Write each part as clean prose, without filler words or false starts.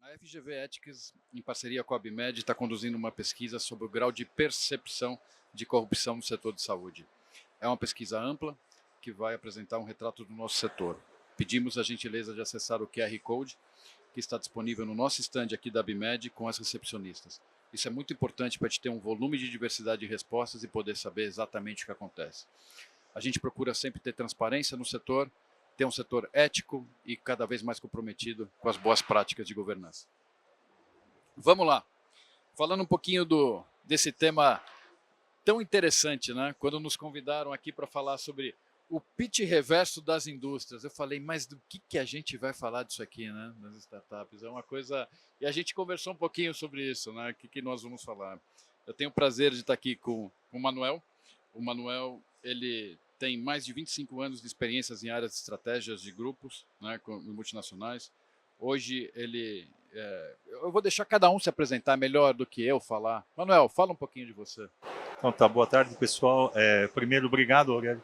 A FGV Ethics, em parceria com a Abimed, está conduzindo uma pesquisa sobre o grau de percepção de corrupção no setor de saúde. É uma pesquisa ampla que vai apresentar um retrato do nosso setor. Pedimos a gentileza de acessar o QR Code que está disponível no nosso stand aqui da Abimed com as recepcionistas. Isso é muito importante para a gente ter um volume de diversidade de respostas e poder saber exatamente o que acontece. A gente procura sempre ter transparência no setor, ter um setor ético e cada vez mais comprometido com as boas práticas de governança. Vamos lá. Falando um pouquinho desse tema tão interessante, né? Quando nos convidaram aqui para falar sobre o pitch reverso das indústrias, eu falei, mas do que a gente vai falar disso aqui, né? Nas startups, é uma coisa... E a gente conversou um pouquinho sobre isso, né? O que nós vamos falar. Eu tenho o prazer de estar aqui com o Manuel. O Manuel, ele tem mais de 25 anos de experiências em áreas de estratégias de grupos, né, com multinacionais. Hoje ele... eu vou deixar cada um se apresentar melhor do que eu falar. Manuel, fala um pouquinho de você. Então tá, boa tarde pessoal. Primeiro, obrigado Aurélio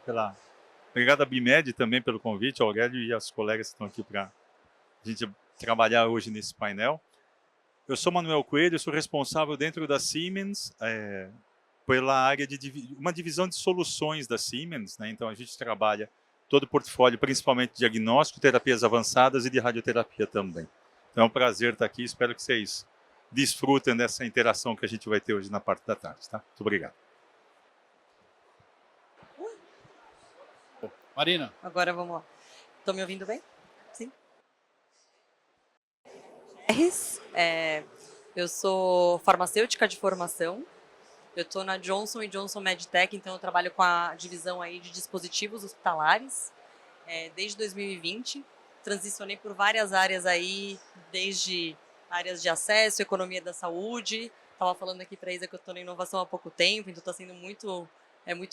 Obrigado a Abimed também pelo convite, Aurélio e as colegas que estão aqui para a gente trabalhar hoje nesse painel. Eu sou Manuel Coelho, eu sou responsável dentro da Siemens pela área de uma divisão de soluções da Siemens, né? Então a gente trabalha todo o portfólio, principalmente de diagnóstico, terapias avançadas e de radioterapia também. Então é um prazer estar aqui, espero que vocês desfrutem dessa interação que a gente vai ter hoje na parte da tarde, tá? Muito obrigado. Marina. Agora vamos lá. Estão me ouvindo bem? Sim. Eu sou farmacêutica de formação. Eu estou na Johnson & Johnson MedTech, então eu trabalho com a divisão aí de dispositivos hospitalares desde 2020. Transicionei por várias áreas aí, desde áreas de acesso, economia da saúde. Estava falando aqui para a Isa que eu estou na inovação há pouco tempo, então está sendo muito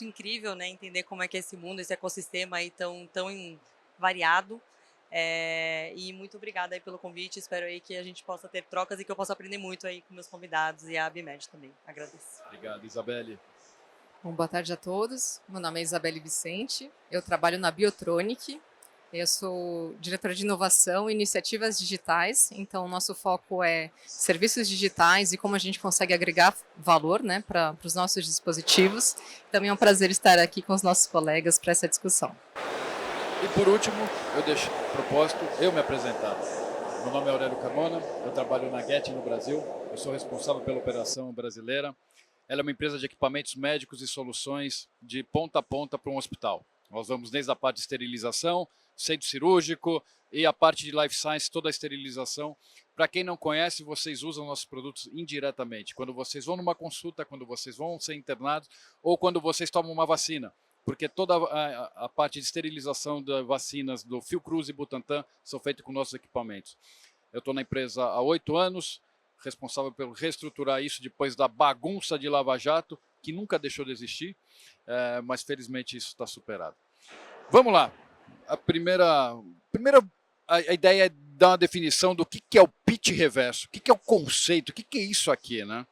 incrível, né, entender como é que é esse mundo, esse ecossistema aí tão variado. E muito obrigada aí pelo convite, espero aí que a gente possa ter trocas e que eu possa aprender muito aí com meus convidados e a Abimed também. Agradeço. Obrigado, Isabelle. Bom, boa tarde a todos. Meu nome é Isabelle Vicente, eu trabalho na Biotronic. Eu sou diretora de inovação e iniciativas digitais, então o nosso foco é serviços digitais e como a gente consegue agregar valor, né, para os nossos dispositivos. Também é um prazer estar aqui com os nossos colegas para essa discussão. E por último, eu deixo propósito eu me apresentar. Meu nome é Aurélio Carmona, eu trabalho na Get no Brasil, eu sou responsável pela operação brasileira. Ela é uma empresa de equipamentos médicos e soluções de ponta a ponta para um hospital. Nós vamos desde a parte de esterilização, centro cirúrgico e a parte de life science, toda a esterilização. Para quem não conhece, vocês usam nossos produtos indiretamente. Quando vocês vão numa consulta, quando vocês vão ser internados ou quando vocês tomam uma vacina. Porque toda a parte de esterilização das vacinas do Fiocruz e Butantan são feitas com nossos equipamentos. Eu estou na empresa há 8 anos, responsável por reestruturar isso depois da bagunça de Lava Jato, que nunca deixou de existir, mas felizmente isso está superado. Vamos lá. A primeira ideia é dar uma definição do que é o pitch reverso, o que é o conceito, o que é isso aqui, né?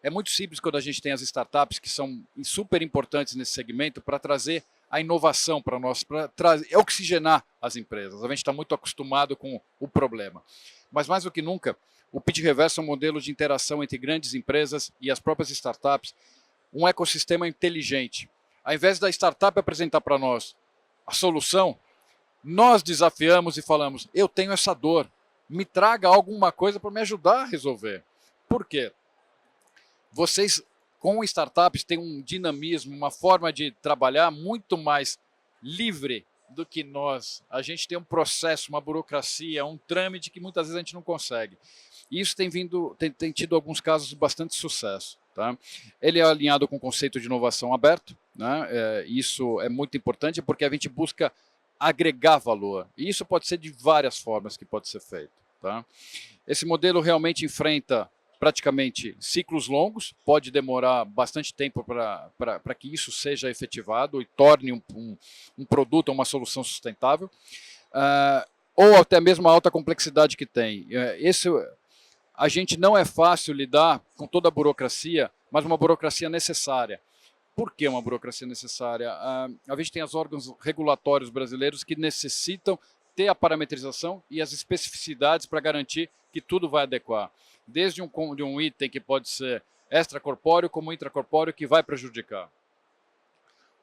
É muito simples quando a gente tem as startups que são super importantes nesse segmento para trazer a inovação para nós, para oxigenar as empresas. A gente está muito acostumado com o problema. Mas mais do que nunca, o pitch reverso é um modelo de interação entre grandes empresas e as próprias startups, um ecossistema inteligente. Ao invés da startup apresentar para nós a solução, nós desafiamos e falamos, eu tenho essa dor, me traga alguma coisa para me ajudar a resolver. Por quê? Vocês, com startups, têm um dinamismo, uma forma de trabalhar muito mais livre do que nós. A gente tem um processo, uma burocracia, um trâmite que muitas vezes a gente não consegue. E isso tem tido alguns casos de bastante sucesso. Tá? Ele é alinhado com o conceito de inovação aberto, né? Isso é muito importante porque a gente busca agregar valor. E isso pode ser de várias formas que pode ser feito. Tá? Esse modelo realmente enfrenta praticamente ciclos longos, pode demorar bastante tempo para que isso seja efetivado e torne um produto, uma solução sustentável, ou até mesmo a alta complexidade que tem. A gente não é fácil lidar com toda a burocracia, mas uma burocracia necessária. Por que uma burocracia necessária? A gente tem os órgãos regulatórios brasileiros que necessitam ter a parametrização e as especificidades para garantir que tudo vai adequar. Desde um item que pode ser extracorpóreo como intracorpóreo que vai prejudicar.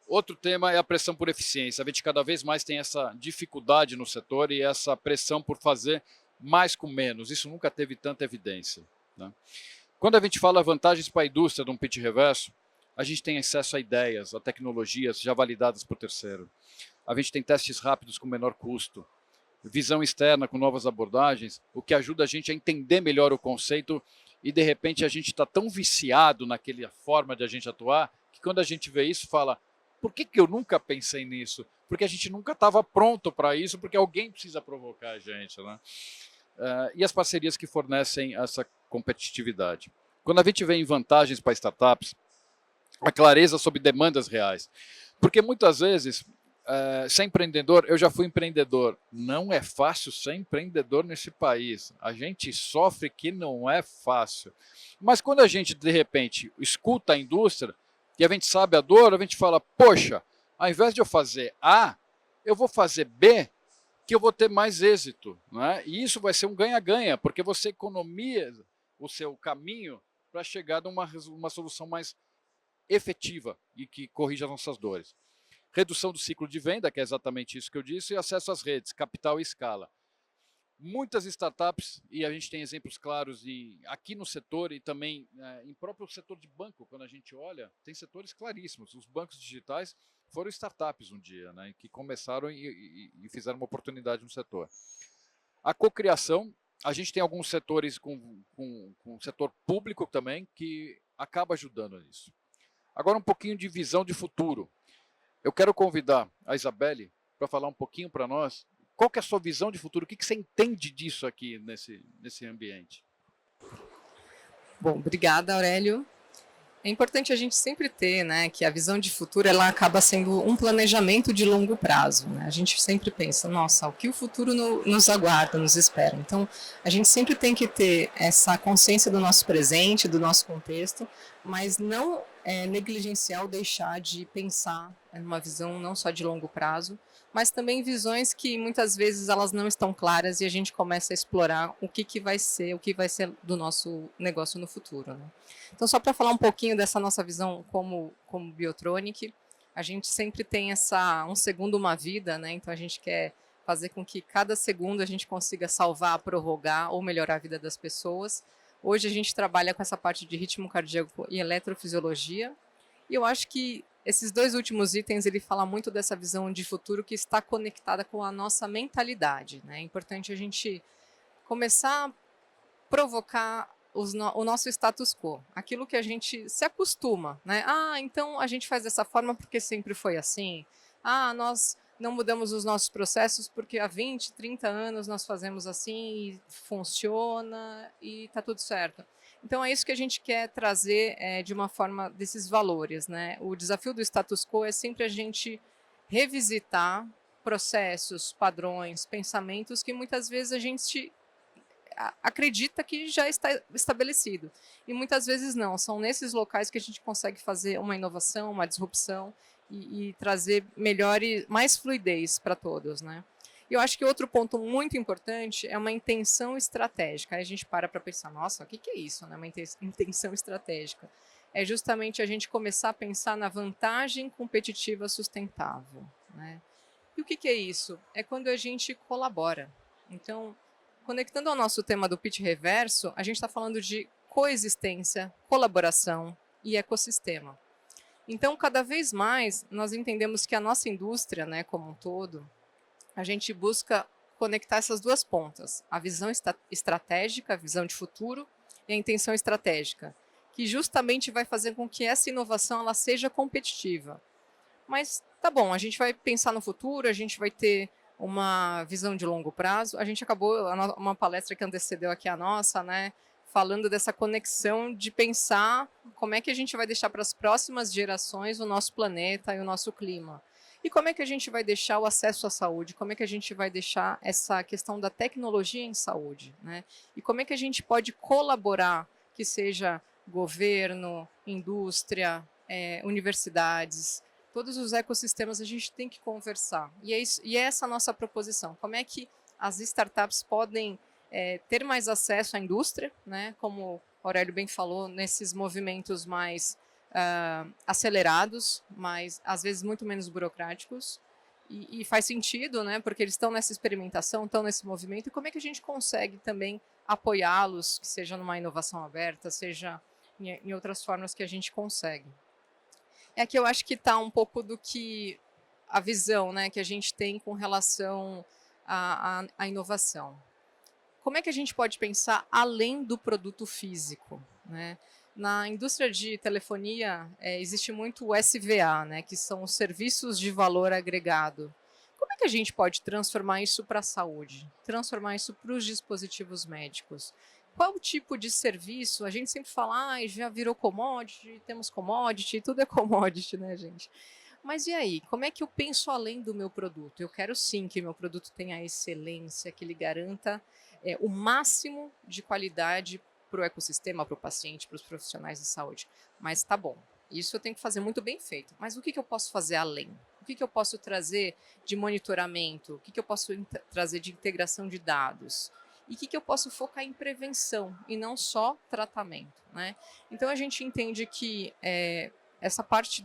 Outro tema é a pressão por eficiência. A gente cada vez mais tem essa dificuldade no setor e essa pressão por fazer mais com menos. Isso nunca teve tanta evidência, né? Quando a gente fala vantagens para a indústria de um pitch reverso, a gente tem acesso a ideias, a tecnologias já validadas por terceiro. A gente tem testes rápidos com menor custo, visão externa com novas abordagens, o que ajuda a gente a entender melhor o conceito e, de repente, a gente está tão viciado naquela forma de a gente atuar que quando a gente vê isso, fala, por que eu nunca pensei nisso? Porque a gente nunca estava pronto para isso, porque alguém precisa provocar a gente, né? E as parcerias que fornecem essa competitividade. Quando a gente vê em vantagens para startups, a clareza sobre demandas reais. Porque muitas vezes, ser empreendedor, eu já fui empreendedor, não é fácil ser empreendedor nesse país. A gente sofre que não é fácil. Mas quando a gente, de repente, escuta a indústria e a gente sabe a dor, a gente fala, poxa, ao invés de eu fazer A, eu vou fazer B, que eu vou ter mais êxito, né? E isso vai ser um ganha-ganha, porque você economiza o seu caminho para chegar a uma solução mais efetiva e que corrija as nossas dores. Redução do ciclo de venda, que é exatamente isso que eu disse, e acesso às redes, capital e escala. Muitas startups, e a gente tem exemplos claros aqui no setor e também em próprio setor de banco, quando a gente olha, tem setores claríssimos. Os bancos digitais foram startups um dia, né, que começaram e fizeram uma oportunidade no setor. A cocriação, a gente tem alguns setores com setor público também que acaba ajudando nisso. Agora um pouquinho de visão de futuro. Eu quero convidar a Isabelle para falar um pouquinho para nós. Qual que é a sua visão de futuro? O que você entende disso aqui nesse ambiente? Bom, obrigada, Aurélio. É importante a gente sempre ter, né, que a visão de futuro ela acaba sendo um planejamento de longo prazo, né? A gente sempre pensa, nossa, o que o futuro nos aguarda, nos espera. Então, a gente sempre tem que ter essa consciência do nosso presente, do nosso contexto, mas não negligenciar ou deixar de pensar numa visão não só de longo prazo, mas também visões que muitas vezes elas não estão claras e a gente começa a explorar o que vai ser do nosso negócio no futuro, né? Então, só para falar um pouquinho dessa nossa visão como Biotronic, a gente sempre tem um segundo uma vida, né? Então, a gente quer fazer com que cada segundo a gente consiga salvar, prorrogar ou melhorar a vida das pessoas. Hoje a gente trabalha com essa parte de ritmo cardíaco e eletrofisiologia, e eu acho que esses dois últimos itens, ele fala muito dessa visão de futuro que está conectada com a nossa mentalidade, né? É importante a gente começar a provocar o nosso status quo, aquilo que a gente se acostuma, né? Então a gente faz dessa forma porque sempre foi assim. Nós não mudamos os nossos processos porque há 20, 30 anos nós fazemos assim e funciona e está tudo certo. Então é isso que a gente quer trazer de uma forma desses valores, né? O desafio do status quo é sempre a gente revisitar processos, padrões, pensamentos que muitas vezes a gente acredita que já está estabelecido. E muitas vezes não, são nesses locais que a gente consegue fazer uma inovação, uma disrupção e trazer melhor e mais fluidez para todos, né? E eu acho que outro ponto muito importante é uma intenção estratégica. Aí a gente para pensar, nossa, o que é isso, né? Uma intenção estratégica. É justamente a gente começar a pensar na vantagem competitiva sustentável, né? E o que é isso? É quando a gente colabora. Então, conectando ao nosso tema do pitch reverso, a gente está falando de coexistência, colaboração e ecossistema. Então, cada vez mais, nós entendemos que a nossa indústria, né, como um todo, a gente busca conectar essas duas pontas, a visão estratégica, a visão de futuro e a intenção estratégica, que justamente vai fazer com que essa inovação ela seja competitiva. Mas, tá bom, a gente vai pensar no futuro, a gente vai ter uma visão de longo prazo. A gente acabou, uma palestra que antecedeu aqui a nossa, né, falando dessa conexão de pensar como é que a gente vai deixar para as próximas gerações o nosso planeta e o nosso clima. E como é que a gente vai deixar o acesso à saúde, como é que a gente vai deixar essa questão da tecnologia em saúde, né? E como é que a gente pode colaborar, que seja governo, indústria, universidades, todos os ecossistemas a gente tem que conversar. E é essa a nossa proposição. Como é que as startups podem ter mais acesso à indústria, né? Como o Aurélio bem falou, nesses movimentos mais acelerados, mas às vezes muito menos burocráticos. E faz sentido, né? Porque eles estão nessa experimentação, estão nesse movimento. E como é que a gente consegue também apoiá-los, que seja numa inovação aberta, seja em outras formas que a gente consegue. Aqui eu acho que está um pouco do que a visão, né, que a gente tem com relação à inovação. Como é que a gente pode pensar além do produto físico, né? Na indústria de telefonia existe muito o SVA, né, que são os serviços de valor agregado. Como é que a gente pode transformar isso para a saúde? Transformar isso para os dispositivos médicos? Qual o tipo de serviço? A gente sempre fala, já virou commodity, temos commodity, tudo é commodity, né, gente? Mas e aí, como é que eu penso além do meu produto? Eu quero sim que meu produto tenha excelência, que ele garanta o máximo de qualidade para o ecossistema, para o paciente, para os profissionais de saúde. Mas tá bom, isso eu tenho que fazer muito bem feito. Mas o que eu posso fazer além? O que eu posso trazer de monitoramento? O que eu posso trazer de integração de dados? E o que eu posso focar em prevenção e não só tratamento, né? Então a gente entende que essa parte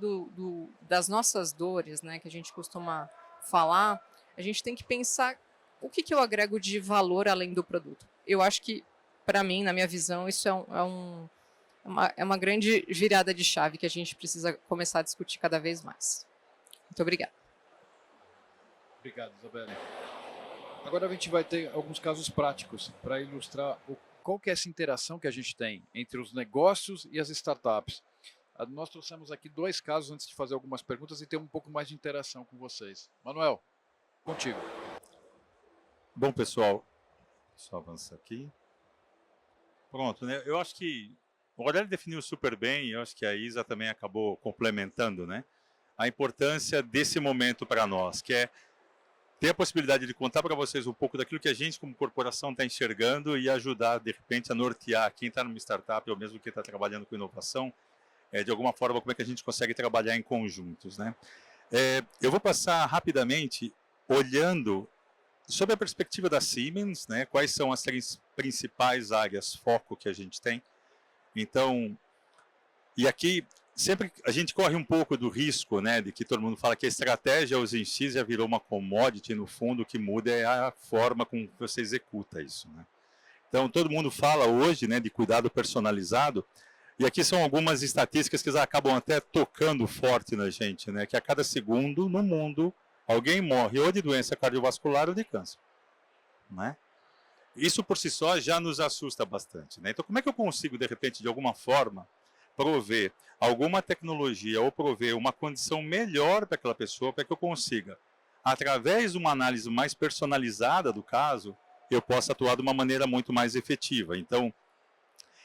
das nossas dores, né, que a gente costuma falar, a gente tem que pensar o que eu agrego de valor além do produto. Eu acho que, para mim, na minha visão, isso é uma grande virada de chave que a gente precisa começar a discutir cada vez mais. Muito obrigada. Obrigado, Isabelle. Agora a gente vai ter alguns casos práticos para ilustrar qual que é essa interação que a gente tem entre os negócios e as startups. Nós trouxemos aqui 2 casos antes de fazer algumas perguntas e ter um pouco mais de interação com vocês. Manuel, contigo. Bom, pessoal, só avançar aqui. Pronto, né? Eu acho que o Aurélio definiu super bem, eu acho que a Isa também acabou complementando, né? A importância desse momento para nós, que é ter a possibilidade de contar para vocês um pouco daquilo que a gente, como corporação, está enxergando e ajudar, de repente, a nortear quem está numa startup ou mesmo quem está trabalhando com inovação, de alguma forma, como é que a gente consegue trabalhar em conjuntos, né? Eu vou passar rapidamente olhando sob a perspectiva da Siemens, né, quais são as 3 principais áreas foco que a gente tem. Então, e aqui sempre a gente corre um pouco do risco, né, de que todo mundo fala que a estratégia hoje em si já virou uma commodity, no fundo o que muda é a forma como você executa isso, né? Então, todo mundo fala hoje, né, de cuidado personalizado, e aqui são algumas estatísticas que acabam até tocando forte na gente, né, que a cada segundo no mundo alguém morre ou de doença cardiovascular ou de câncer, né? Isso por si só já nos assusta bastante, né? Então, como é que eu consigo, de repente, de alguma forma, prover alguma tecnologia ou prover uma condição melhor para aquela pessoa, para que eu consiga, através de uma análise mais personalizada do caso, eu possa atuar de uma maneira muito mais efetiva. Então,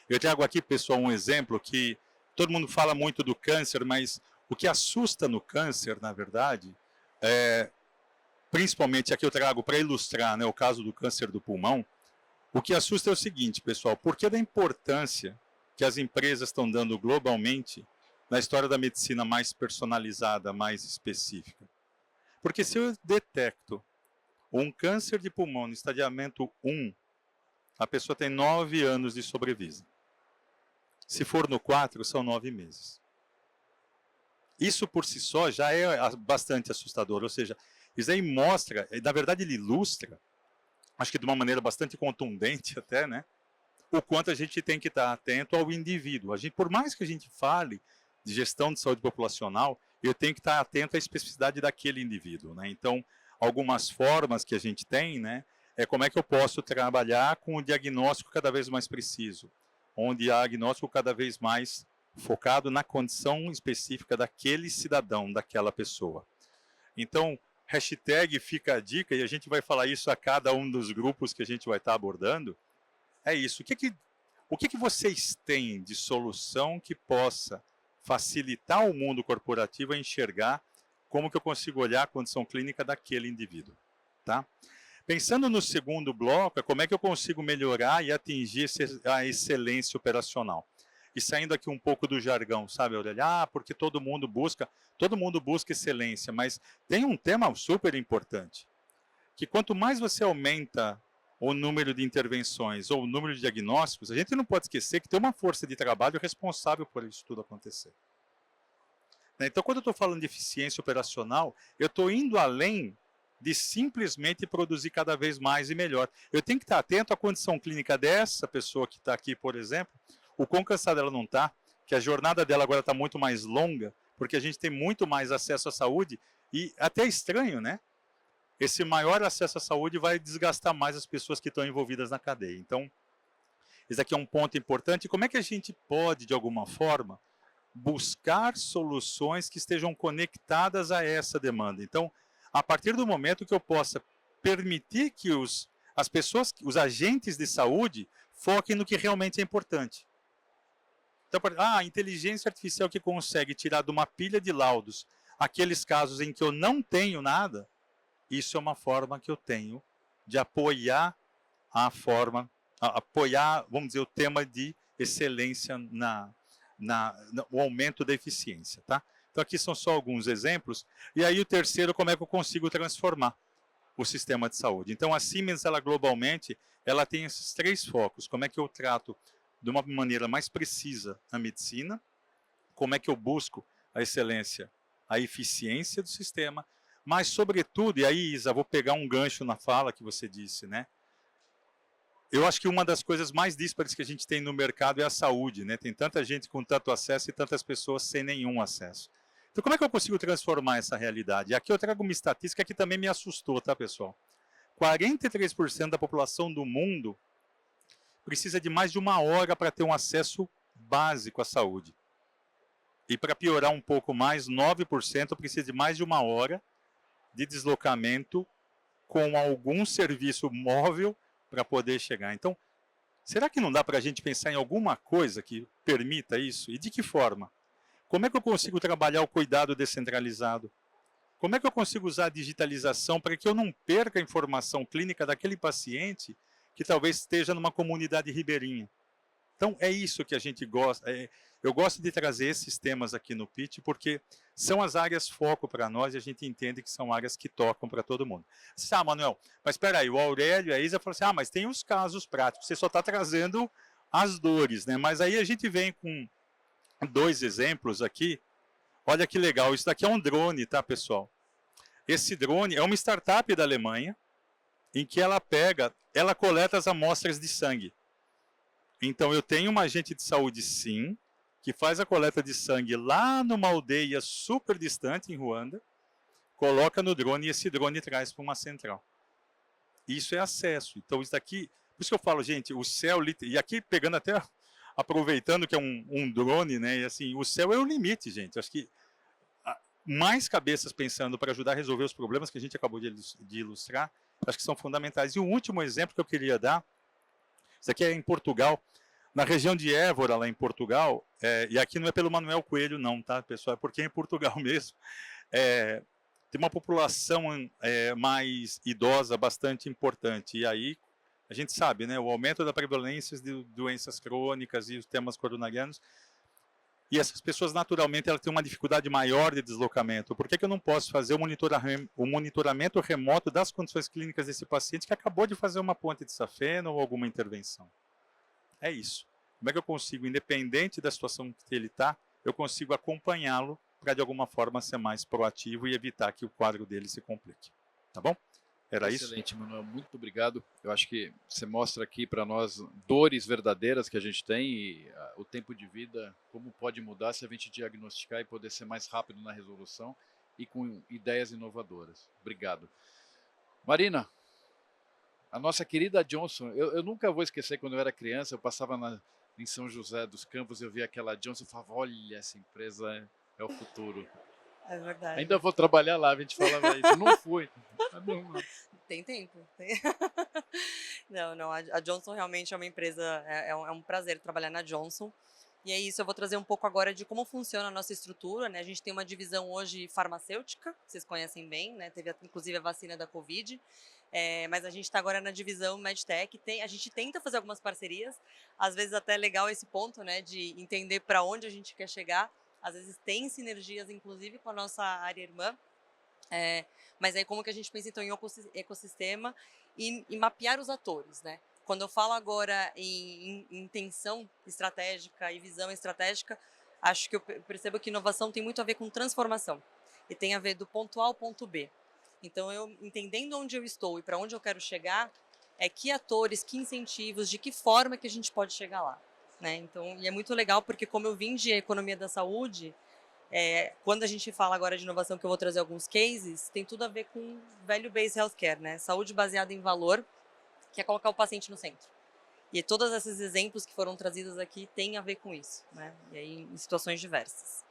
eu trago aqui, pessoal, um exemplo que todo mundo fala muito do câncer, mas o que assusta no câncer, na verdade, principalmente aqui eu trago para ilustrar, né, o caso do câncer do pulmão, o que assusta é o seguinte, pessoal, por que da importância que as empresas estão dando globalmente na história da medicina mais personalizada, mais específica? Porque se eu detecto um câncer de pulmão no estadiamento 1, a pessoa tem 9 anos de sobrevida. Se for no 4, são 9 meses. Isso por si só já é bastante assustador, ou seja, isso aí mostra, na verdade ele ilustra, acho que de uma maneira bastante contundente até, né, o quanto a gente tem que estar atento ao indivíduo. A gente, por mais que a gente fale de gestão de saúde populacional, eu tenho que estar atento à especificidade daquele indivíduo, né? Então, algumas formas que a gente tem, né, é como é que eu posso trabalhar com o diagnóstico cada vez mais preciso, onde há diagnóstico cada vez mais focado na condição específica daquele cidadão, daquela pessoa. Então, hashtag fica a dica, e a gente vai falar isso a cada um dos grupos que a gente vai estar abordando, é isso. O que vocês têm de solução que possa facilitar o mundo corporativo a enxergar como que eu consigo olhar a condição clínica daquele indivíduo, tá? Pensando no segundo bloco, é como é que eu consigo melhorar e atingir a excelência operacional. e saindo aqui um pouco do jargão, sabe, Aurélio? Ah, porque todo mundo busca excelência, mas tem um tema super importante, que quanto mais você aumenta o número de intervenções ou o número de diagnósticos, a gente não pode esquecer que tem uma força de trabalho responsável por isso tudo acontecer. Então, quando eu estou falando de eficiência operacional, eu estou indo além de simplesmente produzir cada vez mais e melhor. Eu tenho que estar atento à condição clínica dessa pessoa que está aqui, por exemplo, o quão cansada ela não está, que a jornada dela agora está muito mais longa, porque a gente tem muito mais acesso à saúde, e até é estranho, né? Esse maior acesso à saúde vai desgastar mais as pessoas que estão envolvidas na cadeia. Então, esse aqui é um ponto importante. Como é que a gente pode, de alguma forma, buscar soluções que estejam conectadas a essa demanda? Então, a partir do momento que eu possa permitir que as pessoas, os agentes de saúde, foquem no que realmente é importante. Então, a inteligência artificial que consegue tirar de uma pilha de laudos aqueles casos em que eu não tenho nada, isso é uma forma que eu tenho de apoiar vamos dizer, o tema de excelência o aumento da eficiência, tá? Então aqui são só alguns exemplos. E aí o terceiro, como é que eu consigo transformar o sistema de saúde? Então a Siemens, ela globalmente, ela tem esses 3 focos. Como é que eu trato de uma maneira mais precisa a medicina? Como é que eu busco a excelência, a eficiência do sistema? Mas, sobretudo, e aí, Isa, vou pegar um gancho na fala que você disse, né? Eu acho que uma das coisas mais díspares que a gente tem no mercado é a saúde, né? Tem tanta gente com tanto acesso e tantas pessoas sem nenhum acesso. Então, como é que eu consigo transformar essa realidade? E aqui eu trago uma estatística que também me assustou, tá, pessoal? 43% da população do mundo precisa de mais de 1 hora para ter um acesso básico à saúde. E para piorar um pouco mais, 9% precisa de mais de 1 hora de deslocamento com algum serviço móvel para poder chegar. Então, será que não dá para a gente pensar em alguma coisa que permita isso? E de que forma? Como é que eu consigo trabalhar o cuidado descentralizado? Como é que eu consigo usar a digitalização para que eu não perca a informação clínica daquele paciente que talvez esteja numa comunidade ribeirinha? Então, é isso que a gente gosta. Eu gosto de trazer esses temas aqui no pitch, porque são as áreas foco para nós e a gente entende que são áreas que tocam para todo mundo. Ah, Manuel, mas espera aí, o Aurélio e a Isa falaram assim, mas tem os casos práticos, você só está trazendo as dores, né? Mas aí a gente vem com 2 exemplos aqui. Olha que legal, isso daqui é um drone, tá, pessoal? Esse drone é uma startup da Alemanha, em que ela coleta as amostras de sangue. Então, eu tenho uma agente de saúde, sim, que faz a coleta de sangue lá numa aldeia super distante, em Ruanda, coloca no drone e esse drone traz para uma central. Isso é acesso. Então, isso daqui... Por isso que eu falo, gente, o céu... E aqui, pegando até... Aproveitando que é um drone, né? E assim, o céu é o limite, gente. Acho que mais cabeças pensando para ajudar a resolver os problemas que a gente acabou de ilustrar, acho que são fundamentais. E o último exemplo que eu queria dar, isso aqui é em Portugal, na região de Évora, lá em Portugal, e aqui não é pelo Manuel Coelho não, tá, pessoal, é porque é em Portugal mesmo, tem uma população mais idosa bastante importante, e aí a gente sabe, né, o aumento da prevalência de doenças crônicas e os temas coronarianos, e essas pessoas naturalmente elas têm uma dificuldade maior de deslocamento. Por que eu não posso fazer o monitoramento remoto das condições clínicas desse paciente que acabou de fazer uma ponte de safena ou alguma intervenção? É isso. Como é que eu consigo, independente da situação que ele está, eu consigo acompanhá-lo para de alguma forma ser mais proativo e evitar que o quadro dele se complique. Tá bom? Era isso? Excelente, Manuel. Muito obrigado. Eu acho que você mostra aqui para nós dores verdadeiras que a gente tem e o tempo de vida, como pode mudar se a gente diagnosticar e poder ser mais rápido na resolução e com ideias inovadoras. Obrigado. Marina, a nossa querida Johnson, eu nunca vou esquecer quando eu era criança, eu passava em São José dos Campos, eu via aquela Johnson e falava, olha, essa empresa é o futuro. É verdade. Ainda vou trabalhar lá, a gente falava isso. Não fui. Tem tempo. Não, a Johnson realmente é uma empresa, é um prazer trabalhar na Johnson. E é isso, eu vou trazer um pouco agora de como funciona a nossa estrutura, né? A gente tem uma divisão hoje farmacêutica, que vocês conhecem bem, né? Teve inclusive a vacina da Covid. Mas a gente está agora na divisão MedTech, a gente tenta fazer algumas parcerias, às vezes até é legal esse ponto, né, de entender para onde a gente quer chegar, às vezes tem sinergias, inclusive, com a nossa área irmã, mas aí como que a gente pensa então em ecossistema e mapear os atores, né? Quando eu falo agora em intenção estratégica e visão estratégica, acho que eu percebo que inovação tem muito a ver com transformação e tem a ver do ponto A ao ponto B. Então, eu entendendo onde eu estou e para onde eu quero chegar, que atores, que incentivos, de que forma que a gente pode chegar lá, né? Então, e é muito legal porque como eu vim de economia da saúde, quando a gente fala agora de inovação, que eu vou trazer alguns cases, tem tudo a ver com value-based healthcare, né? Saúde baseada em valor, que é colocar o paciente no centro. E todos esses exemplos que foram trazidos aqui têm a ver com isso, né? E aí em situações diversas.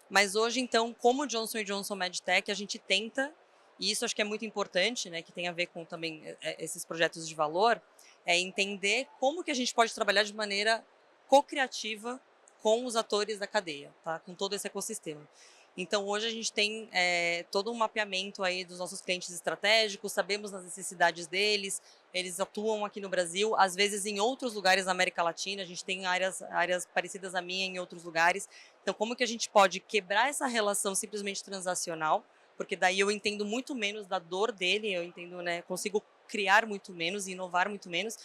Mas hoje, então, como Johnson & Johnson MedTech, a gente tenta, e isso acho que é muito importante, né, que tem a ver com também esses projetos de valor, entender como que a gente pode trabalhar de maneira co-criativa com os atores da cadeia, tá? Com todo esse ecossistema. Então, hoje a gente tem todo um mapeamento aí dos nossos clientes estratégicos, sabemos as necessidades deles, eles atuam aqui no Brasil, às vezes em outros lugares da América Latina, a gente tem áreas parecidas à minha em outros lugares. Então, como que a gente pode quebrar essa relação simplesmente transacional, porque daí eu entendo muito menos da dor dele, eu entendo, né, consigo criar muito menos e inovar muito menos,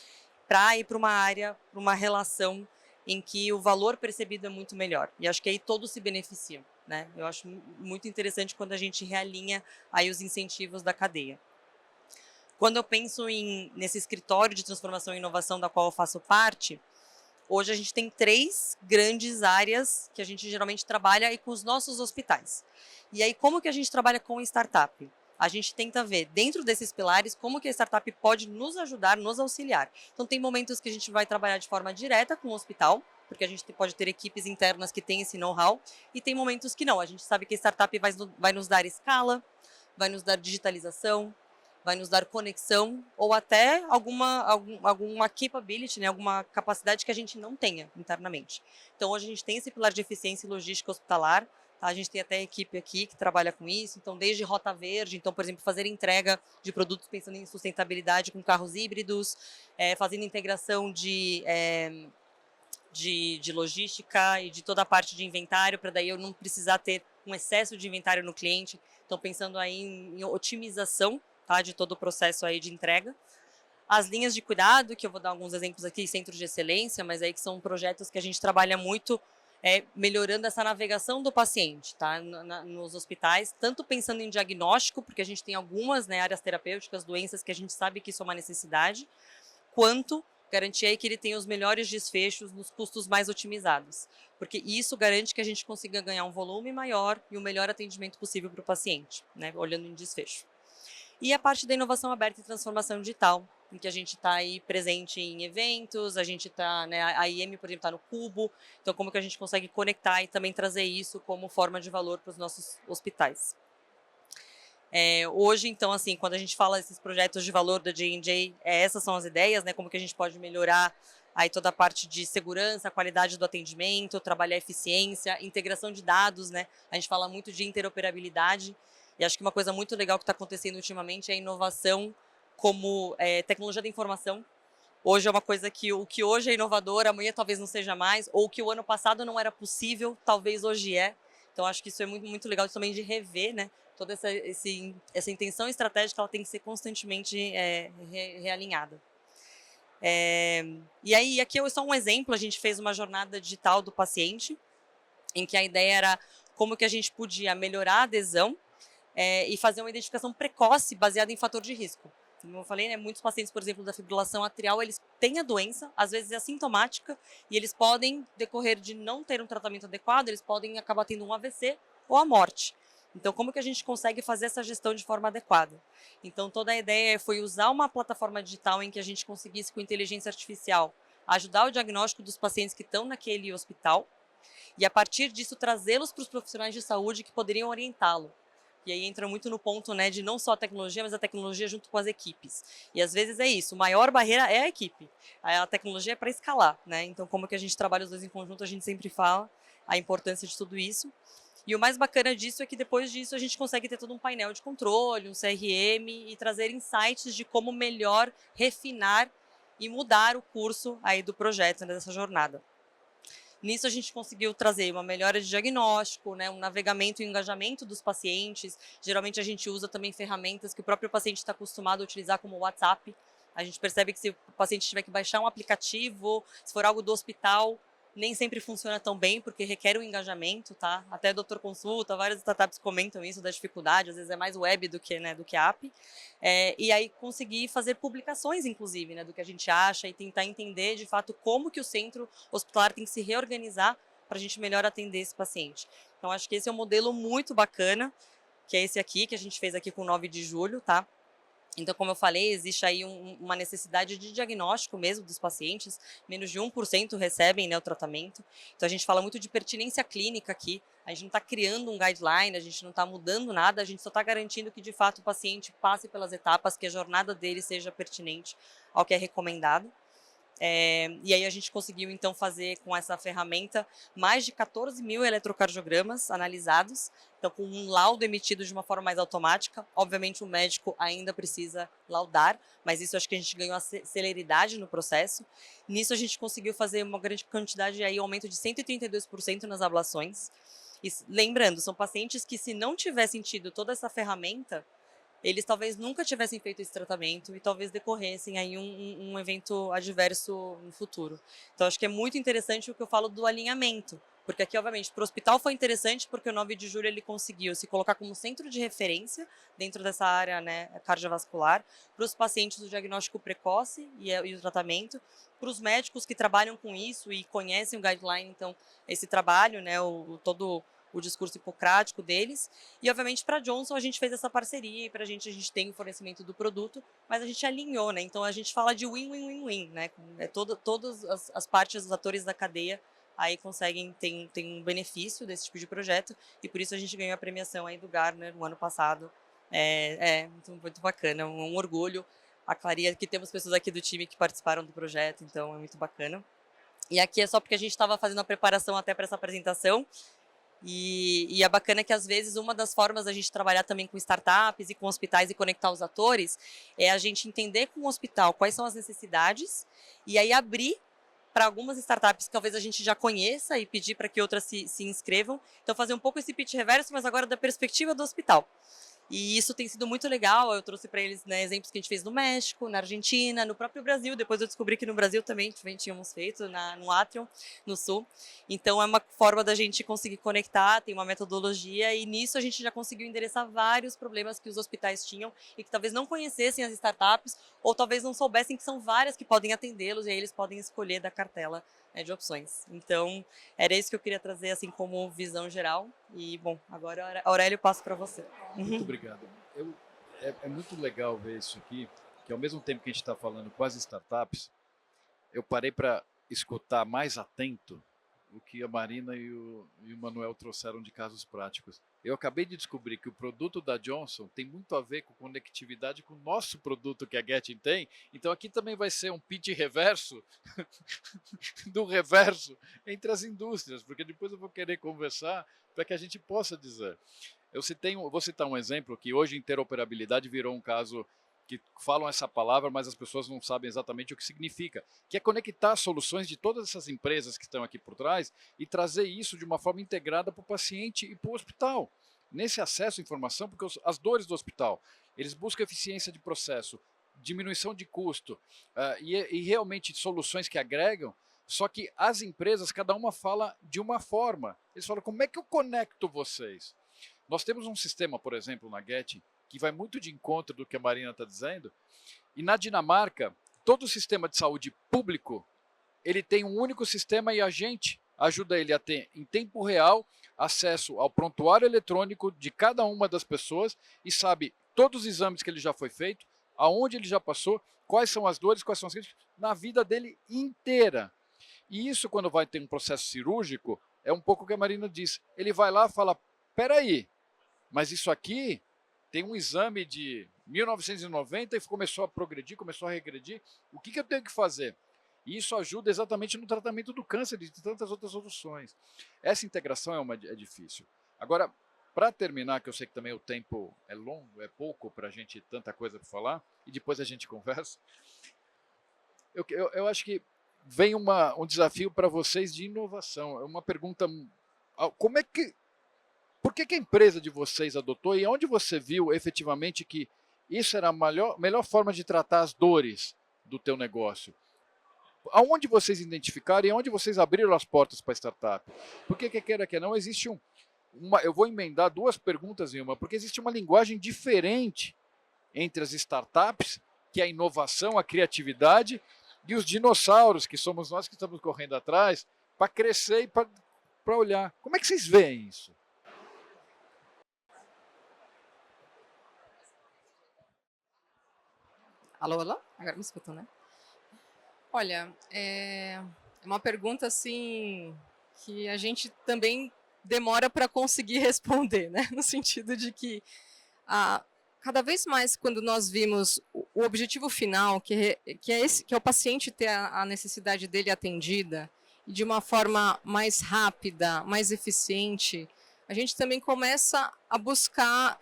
para ir para uma área, para uma relação em que o valor percebido é muito melhor. E acho que aí todos se beneficiam, né? Eu acho muito interessante quando a gente realinha aí os incentivos da cadeia. Quando eu penso nesse escritório de transformação e inovação da qual eu faço parte, hoje a gente tem 3 grandes áreas que a gente geralmente trabalha aí com os nossos hospitais. E aí como que a gente trabalha com startup? A gente tenta ver, dentro desses pilares, como que a startup pode nos ajudar, nos auxiliar. Então, tem momentos que a gente vai trabalhar de forma direta com o hospital, porque a gente pode ter equipes internas que têm esse know-how, e tem momentos que não. A gente sabe que a startup vai nos dar escala, vai nos dar digitalização, vai nos dar conexão, ou até alguma capability, né, alguma capacidade que a gente não tenha internamente. Então, hoje a gente tem esse pilar de eficiência e logística hospitalar. A gente tem até equipe aqui que trabalha com isso, então desde rota verde, então, por exemplo, fazer entrega de produtos pensando em sustentabilidade com carros híbridos, fazendo integração de logística e de toda a parte de inventário, para daí eu não precisar ter um excesso de inventário no cliente, então pensando aí em otimização, tá, de todo o processo aí de entrega. As linhas de cuidado, que eu vou dar alguns exemplos aqui, centros de excelência, mas aí que são projetos que a gente trabalha muito melhorando essa navegação do paciente, tá? Nos hospitais, tanto pensando em diagnóstico, porque a gente tem algumas, né, áreas terapêuticas, doenças que a gente sabe que isso é uma necessidade, quanto garantir aí que ele tenha os melhores desfechos nos custos mais otimizados, porque isso garante que a gente consiga ganhar um volume maior e o melhor atendimento possível para o paciente, né, olhando em desfecho. E a parte da inovação aberta e transformação digital, em que a gente está aí presente em eventos, a gente está, né, a IEM, por exemplo, está no Cubo, então como que a gente consegue conectar e também trazer isso como forma de valor para os nossos hospitais. Hoje, então, assim, quando a gente fala desses projetos de valor da J&J, essas são as ideias, né, como que a gente pode melhorar aí toda a parte de segurança, a qualidade do atendimento, trabalhar a eficiência, integração de dados, né, a gente fala muito de interoperabilidade, e acho que uma coisa muito legal que está acontecendo ultimamente é a inovação como tecnologia da informação. Hoje é uma coisa que o que hoje é inovador, amanhã talvez não seja mais, ou o que o ano passado não era possível, talvez hoje é. Então, acho que isso é muito, muito legal também de rever, né? Toda essa intenção estratégica, ela tem que ser constantemente realinhada. E aí, aqui é só um exemplo, a gente fez uma jornada digital do paciente, em que a ideia era como que a gente podia melhorar a adesão e fazer uma identificação precoce baseada em fator de risco. Como eu falei, né, muitos pacientes, por exemplo, da fibrilação atrial, eles têm a doença, às vezes é assintomática, e eles podem, decorrer de não ter um tratamento adequado, eles podem acabar tendo um AVC ou a morte. Então, como que a gente consegue fazer essa gestão de forma adequada? Então, toda a ideia foi usar uma plataforma digital em que a gente conseguisse, com inteligência artificial, ajudar o diagnóstico dos pacientes que estão naquele hospital, e a partir disso trazê-los para os profissionais de saúde que poderiam orientá-lo. E aí entra muito no ponto, né, de não só a tecnologia, mas a tecnologia junto com as equipes. E às vezes é isso, a maior barreira é a equipe. A tecnologia é para escalar, né? Então, como que a gente trabalha os dois em conjunto, a gente sempre fala a importância de tudo isso. E o mais bacana disso é que depois disso a gente consegue ter todo um painel de controle, um CRM e trazer insights de como melhor refinar e mudar o curso aí do projeto, né, dessa jornada. Nisso a gente conseguiu trazer uma melhora de diagnóstico, né, um navegamento e engajamento dos pacientes. Geralmente a gente usa também ferramentas que o próprio paciente está acostumado a utilizar, como o WhatsApp. A gente percebe que se o paciente tiver que baixar um aplicativo, se for algo do hospital, nem sempre funciona tão bem, porque requer um engajamento, tá? Até Doutor Consulta, várias startups comentam isso, da dificuldade, às vezes é mais web do que, né, do que app. E aí conseguir fazer publicações, inclusive, né, do que a gente acha e tentar entender, de fato, como que o centro hospitalar tem que se reorganizar para a gente melhor atender esse paciente. Então, acho que esse é um modelo muito bacana, que é esse aqui, que a gente fez aqui com 9 de julho, tá? Então, como eu falei, existe aí uma necessidade de diagnóstico mesmo dos pacientes, menos de 1% recebem, né, o tratamento. Então, a gente fala muito de pertinência clínica aqui, a gente não está criando um guideline, a gente não está mudando nada, a gente só está garantindo que, de fato, o paciente passe pelas etapas, que a jornada dele seja pertinente ao que é recomendado. E aí a gente conseguiu, então, fazer com essa ferramenta mais de 14 mil eletrocardiogramas analisados, então com um laudo emitido de uma forma mais automática. Obviamente o médico ainda precisa laudar, mas isso acho que a gente ganhou a celeridade no processo. Nisso a gente conseguiu fazer uma grande quantidade, aí, aumento de 132% nas ablações. E lembrando, são pacientes que, se não tivessem tido toda essa ferramenta, eles talvez nunca tivessem feito esse tratamento e talvez decorressem aí um evento adverso no futuro. Então, acho que é muito interessante o que eu falo do alinhamento, porque aqui, obviamente, para o hospital foi interessante porque o 9 de julho ele conseguiu se colocar como centro de referência dentro dessa área, né, cardiovascular, para os pacientes do diagnóstico precoce e o tratamento, para os médicos que trabalham com isso e conhecem o guideline, então, esse trabalho, né, todo o discurso hipocrático deles. E, obviamente, para a Johnson a gente fez essa parceria e para a gente tem o fornecimento do produto, mas a gente alinhou, né? Então, a gente fala de win-win-win-win, né? Todas as partes, os atores da cadeia aí conseguem ter um benefício desse tipo de projeto e por isso a gente ganhou a premiação aí do Gartner no ano passado. Muito bacana, um orgulho. A Claria, que temos pessoas aqui do time que participaram do projeto, então é muito bacana. E aqui é só porque a gente estava fazendo a preparação até para essa apresentação. E é bacana que, às vezes, uma das formas da gente trabalhar também com startups e com hospitais e conectar os atores é a gente entender com o hospital quais são as necessidades e aí abrir para algumas startups que talvez a gente já conheça e pedir para que outras se inscrevam. Então, fazer um pouco esse pitch reverso, mas agora da perspectiva do hospital. E isso tem sido muito legal. Eu trouxe para eles, né, exemplos que a gente fez no México, na Argentina, no próprio Brasil. Depois eu descobri que no Brasil também tínhamos feito, no Atrium, no Sul. Então é uma forma da gente conseguir conectar, tem uma metodologia e nisso a gente já conseguiu endereçar vários problemas que os hospitais tinham e que talvez não conhecessem as startups ou talvez não soubessem que são várias que podem atendê-los e aí eles podem escolher da cartela, né, de opções. Então era isso que eu queria trazer assim como visão geral. E, bom, agora, Aurélio, passo para você. Muito obrigado. É muito legal ver isso aqui, que ao mesmo tempo que a gente está falando com as startups, eu parei para escutar mais atento o que a Marina e o Manuel trouxeram de casos práticos. Eu acabei de descobrir que o produto da Johnson tem muito a ver com conectividade com o nosso produto que a Getin tem. Então aqui também vai ser um pitch reverso do reverso entre as indústrias, porque depois eu vou querer conversar para que a gente possa dizer. Vou citar um exemplo que hoje interoperabilidade virou um caso que falam essa palavra, mas as pessoas não sabem exatamente o que significa, que é conectar soluções de todas essas empresas que estão aqui por trás e trazer isso de uma forma integrada para o paciente e para o hospital. Nesse acesso à informação, porque as dores do hospital, eles buscam eficiência de processo, diminuição de custo e realmente soluções que agregam, só que as empresas, cada uma fala de uma forma. Eles falam, como é que eu conecto vocês? Nós temos um sistema, por exemplo, na Getin, que vai muito de encontro do que a Marina está dizendo, e na Dinamarca, todo o sistema de saúde público, ele tem um único sistema e a gente ajuda ele a ter, em tempo real, acesso ao prontuário eletrônico de cada uma das pessoas e sabe todos os exames que ele já foi feito, aonde ele já passou, quais são as dores, quais são as críticas, na vida dele inteira. E isso, quando vai ter um processo cirúrgico, é um pouco o que a Marina disse. Ele vai lá e fala, peraí, mas isso aqui tem um exame de 1990 e começou a progredir, começou a regredir. O que eu tenho que fazer? E isso ajuda exatamente no tratamento do câncer e de tantas outras soluções. Essa integração é difícil. Agora, para terminar, que eu sei que também o tempo é longo, é pouco para a gente tanta coisa para falar, e depois a gente conversa, eu acho que vem um desafio para vocês de inovação. É uma pergunta, como é que, por que a empresa de vocês adotou e onde você viu efetivamente que isso era a melhor forma de tratar as dores do teu negócio? Aonde vocês identificaram e aonde vocês abriram as portas para a startup? Porque, quer queira que não, existe eu vou emendar duas perguntas em uma, porque existe uma linguagem diferente entre as startups, que é a inovação, a criatividade, e os dinossauros, que somos nós que estamos correndo atrás, para crescer e para olhar. Como é que vocês veem isso? Alô, alô? Agora me escutam, né? Olha, é uma pergunta assim que a gente também demora para conseguir responder, né? No sentido de que cada vez mais quando nós vimos o objetivo final, que é o paciente ter a necessidade dele atendida e de uma forma mais rápida, mais eficiente, a gente também começa a buscar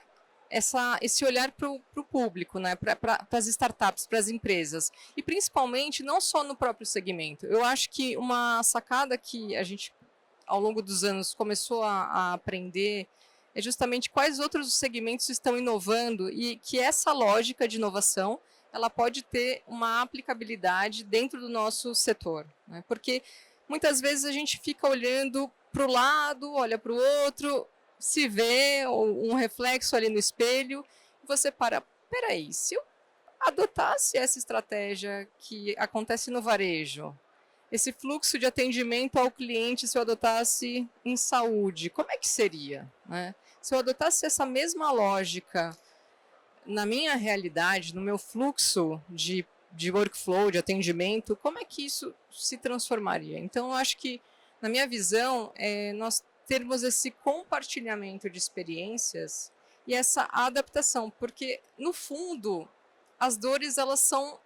esse olhar para o público, né? Para as startups, para as empresas. E principalmente não só no próprio segmento. Eu acho que uma sacada que a gente, ao longo dos anos, começou a aprender é justamente quais outros segmentos estão inovando e que essa lógica de inovação ela pode ter uma aplicabilidade dentro do nosso setor. Né? Porque muitas vezes a gente fica olhando para o lado, olha para o outro, se vê um reflexo ali no espelho, e você peraí, se eu adotasse essa estratégia que acontece no varejo, esse fluxo de atendimento ao cliente, se eu adotasse em saúde, como é que seria? Né? Se eu adotasse essa mesma lógica na minha realidade, no meu fluxo de workflow, de atendimento, como é que isso se transformaria? Então, eu acho que, na minha visão, nós termos esse compartilhamento de experiências e essa adaptação, porque, no fundo, as dores elas são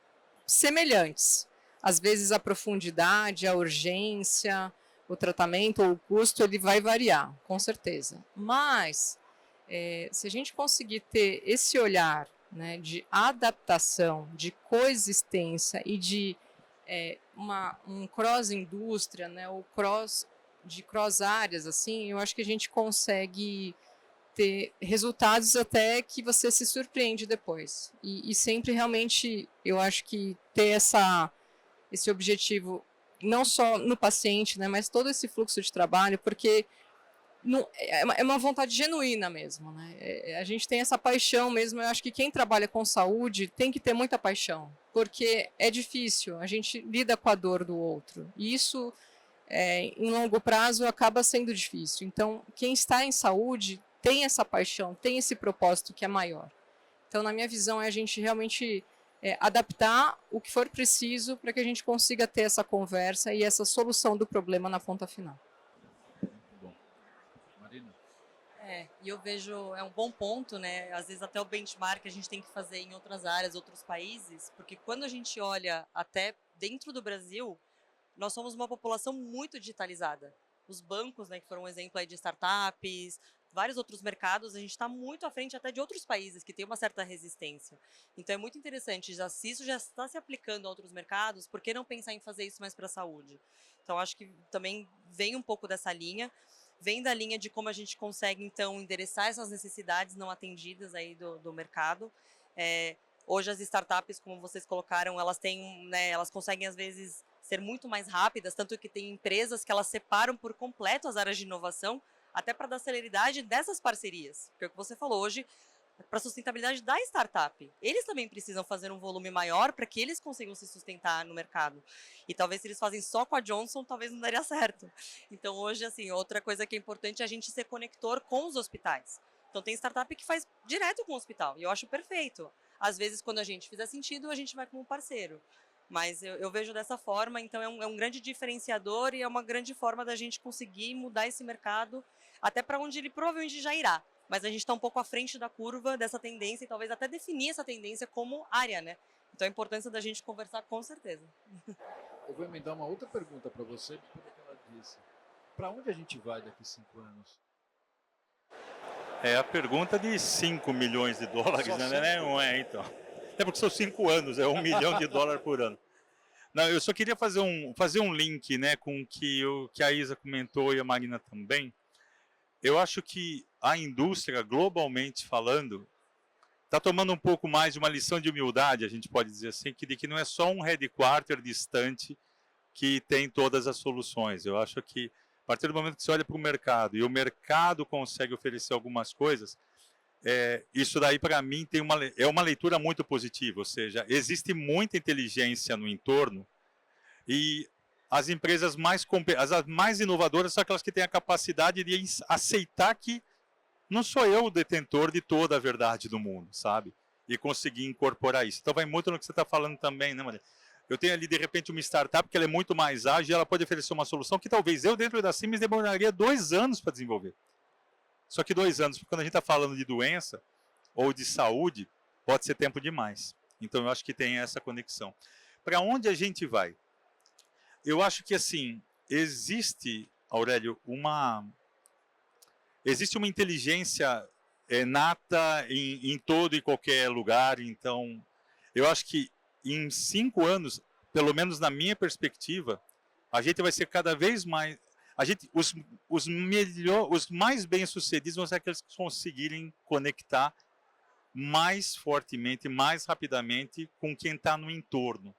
semelhantes. Às vezes, a profundidade, a urgência, o tratamento ou o custo, ele vai variar, com certeza. Mas, se a gente conseguir ter esse olhar, né, de adaptação, de coexistência e de um cross-indústria, né, ou cross áreas, assim, eu acho que a gente consegue ter resultados até que você se surpreende depois. E sempre realmente, eu acho que ter esse objetivo, não só no paciente, né, mas todo esse fluxo de trabalho, porque é uma vontade genuína mesmo, né? A gente tem essa paixão mesmo. Eu acho que quem trabalha com saúde tem que ter muita paixão, porque é difícil. A gente lida com a dor do outro e isso, em longo prazo, acaba sendo difícil. Então, quem está em saúde tem essa paixão, tem esse propósito que é maior. Então, na minha visão, é a gente realmente adaptar o que for preciso para que a gente consiga ter essa conversa e essa solução do problema na ponta final. E eu vejo, é um bom ponto, né? Às vezes até o benchmark a gente tem que fazer em outras áreas, outros países, porque quando a gente olha até dentro do Brasil, nós somos uma população muito digitalizada. Os bancos, né, que foram um exemplo aí de startups, vários outros mercados, a gente está muito à frente até de outros países que têm uma certa resistência. Então é muito interessante, se isso já está se aplicando a outros mercados, por que não pensar em fazer isso mais para a saúde? Então acho que também vem um pouco dessa linha, vem da linha de como a gente consegue, então, endereçar essas necessidades não atendidas aí do mercado. Hoje as startups, como vocês colocaram, elas têm, né, elas conseguem às vezes ser muito mais rápidas, tanto que tem empresas que elas separam por completo as áreas de inovação, até para dar celeridade dessas parcerias. Porque é o que você falou hoje, para a sustentabilidade da startup. Eles também precisam fazer um volume maior para que eles consigam se sustentar no mercado. E talvez se eles fazem só com a Johnson, talvez não daria certo. Então hoje, assim, outra coisa que é importante é a gente ser conector com os hospitais. Então tem startup que faz direto com o hospital, e eu acho perfeito. Às vezes, quando a gente fizer sentido, a gente vai como parceiro. Mas eu vejo dessa forma, então é um grande diferenciador e é uma grande forma da gente conseguir mudar esse mercado até para onde ele provavelmente já irá. Mas a gente está um pouco à frente da curva dessa tendência e talvez até definir essa tendência como área, né? Então a importância da gente conversar com certeza. Eu vou emendar uma outra pergunta para você, depois do que ela disse. Para onde a gente vai daqui 5 anos? É a pergunta de 5 milhões de dólares, Só né? Não é, então. É porque são 5 anos, é $1 milhão por ano. Não, eu só queria fazer um link, né, com que a Isa comentou e a Marina também. Eu acho que a indústria, globalmente falando, está tomando um pouco mais de uma lição de humildade, a gente pode dizer assim, de que não é só um headquarter distante que tem todas as soluções. Eu acho que a partir do momento que você olha para o mercado e o mercado consegue oferecer algumas coisas, isso daí para mim é uma leitura muito positiva, ou seja, existe muita inteligência no entorno e as empresas as mais inovadoras são aquelas que têm a capacidade de aceitar que não sou eu o detentor de toda a verdade do mundo, sabe? E conseguir incorporar isso. Então vai muito no que você está falando também, né, Maria? Eu tenho ali, de repente, uma startup que ela é muito mais ágil e ela pode oferecer uma solução que talvez eu, dentro da Siemens, demoraria 2 anos para desenvolver. Só que 2 anos, porque quando a gente está falando de doença ou de saúde, pode ser tempo demais. Então eu acho que tem essa conexão. Para onde a gente vai? Eu acho que, assim, existe, Aurélio, existe uma inteligência nata em todo e qualquer lugar. Então, eu acho que em 5 anos, pelo menos na minha perspectiva, a gente vai ser cada vez mais... os mais bem-sucedidos vão ser aqueles que conseguirem conectar mais fortemente, mais rapidamente com quem está no entorno.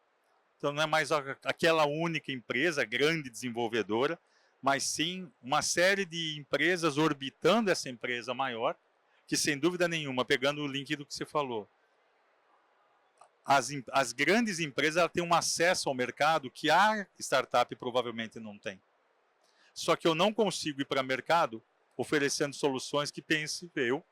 Então não é mais aquela única empresa, grande desenvolvedora, mas sim uma série de empresas orbitando essa empresa maior, que sem dúvida nenhuma, pegando o link do que você falou, as grandes empresas elas têm um acesso ao mercado que a startup provavelmente não tem. Só que eu não consigo ir para o mercado oferecendo soluções que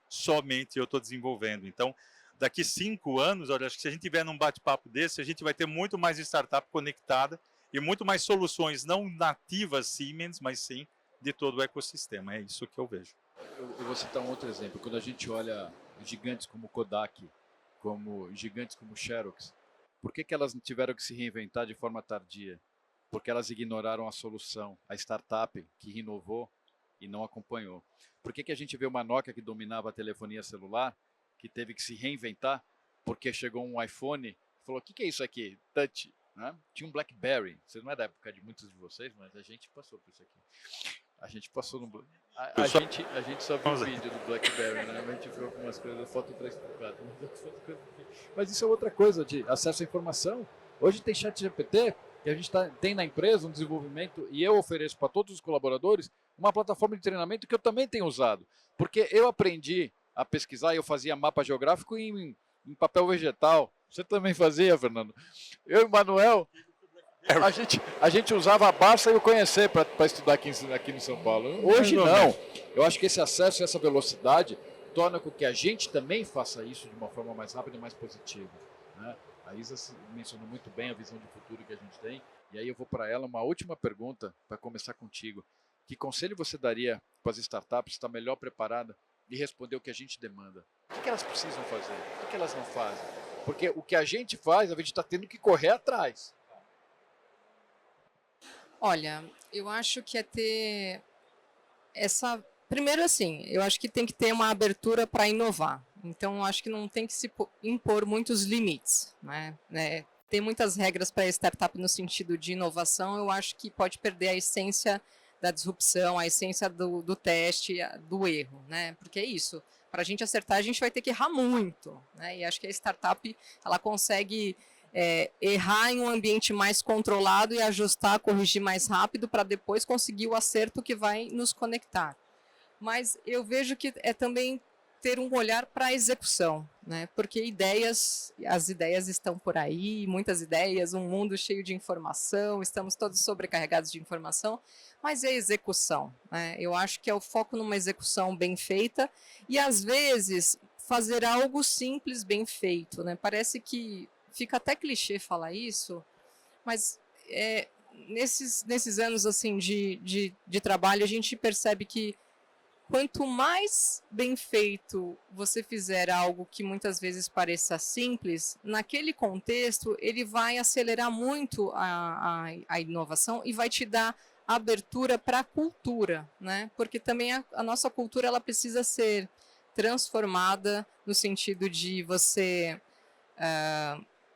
somente eu estou desenvolvendo. Então, daqui 5 anos, olha, acho que se a gente tiver num bate-papo desse, a gente vai ter muito mais startup conectada e muito mais soluções não nativas Siemens, mas sim de todo o ecossistema. É isso que eu vejo. Eu vou citar um outro exemplo. Quando a gente olha gigantes como Kodak, como gigantes como Xerox, por que elas tiveram que se reinventar de forma tardia? Porque elas ignoraram a solução, a startup que inovou e não acompanhou. Por que a gente vê uma Nokia que dominava a telefonia celular, que teve que se reinventar, porque chegou um iPhone e falou, o que é isso aqui? Touch. Né? Tinha um BlackBerry. Você não é da época de muitos de vocês, mas a gente passou por isso aqui. A gente passou no... A gente só viu o vídeo do BlackBerry, né? A gente viu algumas coisas, foto 3x4. Mas isso é outra coisa de acesso à informação. Hoje tem ChatGPT, que a gente tem na empresa um desenvolvimento, e eu ofereço para todos os colaboradores uma plataforma de treinamento que eu também tenho usado. Porque eu aprendi a pesquisar e eu fazia mapa geográfico em papel vegetal. Você também fazia, Fernando? Eu e o Manuel, a gente usava a Barça e o Conhecer para estudar aqui no São Paulo. Hoje não. Eu acho que esse acesso e essa velocidade torna com que a gente também faça isso de uma forma mais rápida e mais positiva. Né? A Isa mencionou muito bem a visão de futuro que a gente tem. E aí eu vou para ela uma última pergunta para começar contigo. Que conselho você daria para as startups estar melhor preparada e responder o que a gente demanda? O que elas precisam fazer? O que elas não fazem? Porque o que a gente faz, a gente está tendo que correr atrás. Olha, eu acho que é ter essa... Primeiro, assim, eu acho que tem que ter uma abertura para inovar. Então, eu acho que não tem que se impor muitos limites, né? Tem muitas regras para a startup no sentido de inovação, eu acho que pode perder a essência da disrupção, a essência do teste, do erro, né? Porque é isso, para a gente acertar, a gente vai ter que errar muito, né? E acho que a startup, ela consegue errar em um ambiente mais controlado e ajustar, corrigir mais rápido para depois conseguir o acerto que vai nos conectar. Mas eu vejo que é também ter um olhar para a execução, né? Porque as ideias estão por aí, muitas ideias, um mundo cheio de informação, estamos todos sobrecarregados de informação, mas é execução, né? Eu acho que é o foco numa execução bem feita e, às vezes, fazer algo simples, bem feito, né? Parece que fica até clichê falar isso, mas nesses anos assim, de trabalho, a gente percebe que quanto mais bem feito você fizer algo que muitas vezes pareça simples, naquele contexto ele vai acelerar muito a inovação e vai te dar abertura para a cultura, né? Porque também a nossa cultura ela precisa ser transformada no sentido de você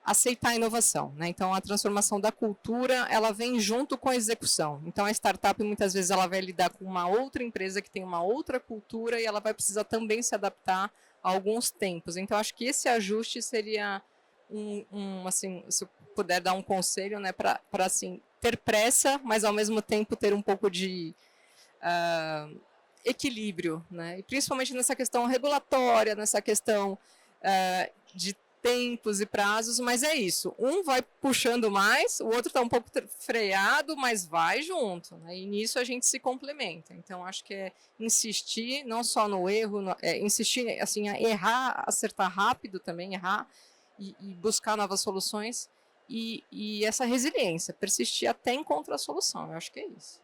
aceitar a inovação, né? Então, a transformação da cultura, ela vem junto com a execução. Então, a startup, muitas vezes, ela vai lidar com uma outra empresa que tem uma outra cultura e ela vai precisar também se adaptar a alguns tempos. Então, acho que esse ajuste seria assim, se eu puder dar um conselho, né, para assim, ter pressa, mas ao mesmo tempo ter um pouco de equilíbrio, né? E principalmente nessa questão regulatória, nessa questão de tempos e prazos, mas é isso. Um vai puxando mais, o outro está um pouco freado, mas vai junto, né? E nisso a gente se complementa. Então, acho que é insistir não só no erro, insistir assim, a errar, acertar rápido também, errar e buscar novas soluções e essa resiliência, persistir até encontrar a solução. Eu acho que é isso.